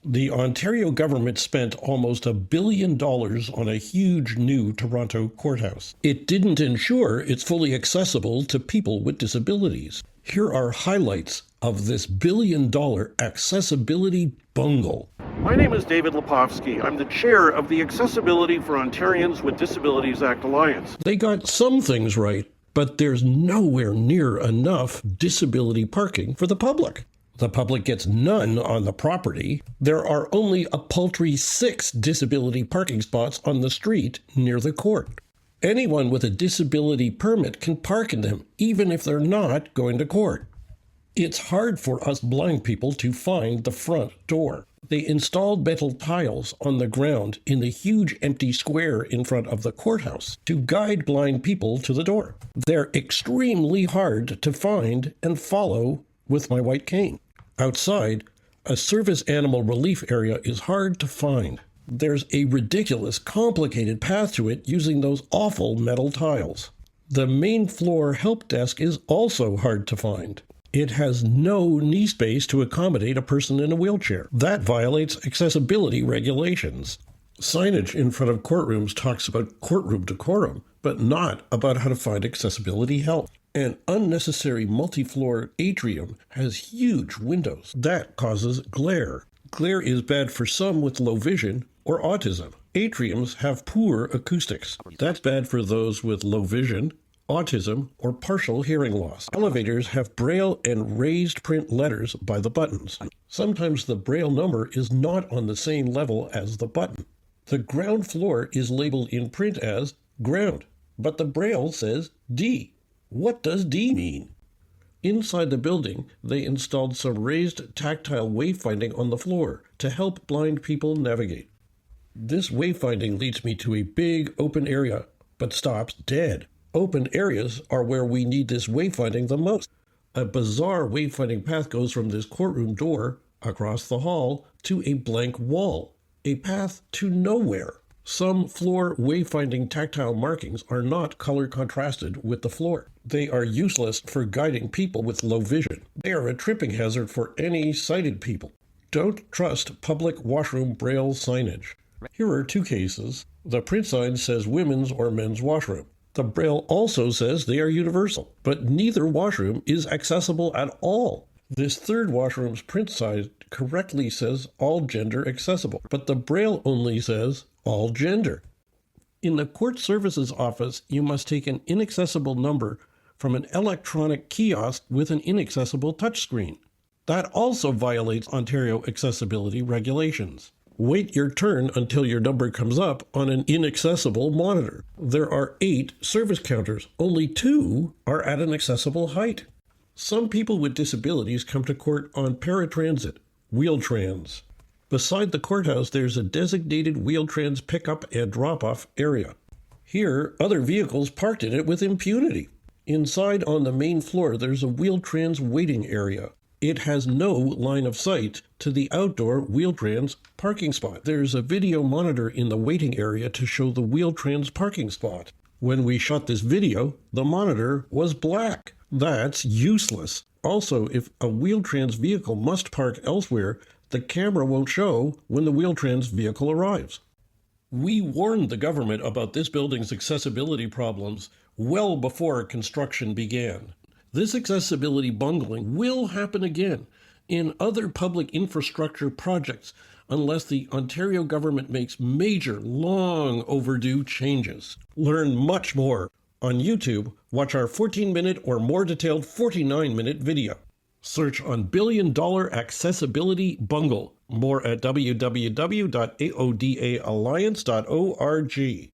The Ontario government spent almost $1 billion on a huge new Toronto courthouse. It didn't ensure it's fully accessible to people with disabilities. Here are highlights of this $1 billion accessibility bungle. My name is David Lepofsky. I'm the chair of the Accessibility for Ontarians with Disabilities Act Alliance. They got some things right, but there's nowhere near enough disability parking for the public. The public gets none on the property. There are only a paltry 6 disability parking spots on the street near the court. Anyone with a disability permit can park in them, even if they're not going to court. It's hard for us blind people to find the front door. They installed metal tiles on the ground in the huge empty square in front of the courthouse to guide blind people to the door. They're extremely hard to find and follow with my white cane. Outside, a service animal relief area is hard to find. There's a ridiculous, complicated path to it using those awful metal tiles. The main floor help desk is also hard to find. It has no knee space to accommodate a person in a wheelchair. That violates accessibility regulations. Signage in front of courtrooms talks about courtroom decorum, but not about how to find accessibility help. An unnecessary multi-floor atrium has huge windows. That causes glare. Glare is bad for some with low vision or autism. Atriums have poor acoustics. That's bad for those with low vision, autism, or partial hearing loss. Elevators have braille and raised print letters by the buttons. Sometimes the braille number is not on the same level as the button. The ground floor is labeled in print as ground, but the braille says D. What does D mean? Inside the building, they installed some raised tactile wayfinding on the floor to help blind people navigate. This wayfinding leads me to a big open area, but stops dead. Open areas are where we need this wayfinding the most. A bizarre wayfinding path goes from this courtroom door across the hall to a blank wall, a path to nowhere. Some floor wayfinding tactile markings are not color contrasted with the floor. They are useless for guiding people with low vision. They are a tripping hazard for any sighted people. Don't trust public washroom braille signage. Here are 2 cases. The print sign says women's or men's washroom. The braille also says they are universal, but neither washroom is accessible at all. This third washroom's print sign correctly says all gender accessible, but the braille only says all gender. In the court services office, you must take an inaccessible number from an electronic kiosk with an inaccessible touchscreen. That also violates Ontario accessibility regulations. Wait your turn until your number comes up on an inaccessible monitor. There are 8 service counters. Only 2 are at an accessible height. Some people with disabilities come to court on paratransit, Wheel-Trans. Beside the courthouse, there's a designated Wheel-Trans pickup and drop-off area. Here, other vehicles parked in it with impunity. Inside on the main floor, there's a Wheel-Trans waiting area. It has no line of sight to the outdoor Wheel-Trans parking spot. There's a video monitor in the waiting area to show the Wheel-Trans parking spot. When we shot this video, the monitor was black. That's useless. Also, if a Wheel-Trans vehicle must park elsewhere, the camera won't show when the Wheel-Trans vehicle arrives. We warned the government about this building's accessibility problems well before construction began. This accessibility bungling will happen again in other public infrastructure projects unless the Ontario government makes major, long overdue changes. Learn much more on YouTube. Watch our 14-minute or more detailed 49-minute video. Search on $1 billion accessibility bungle. More at www.aodaalliance.org.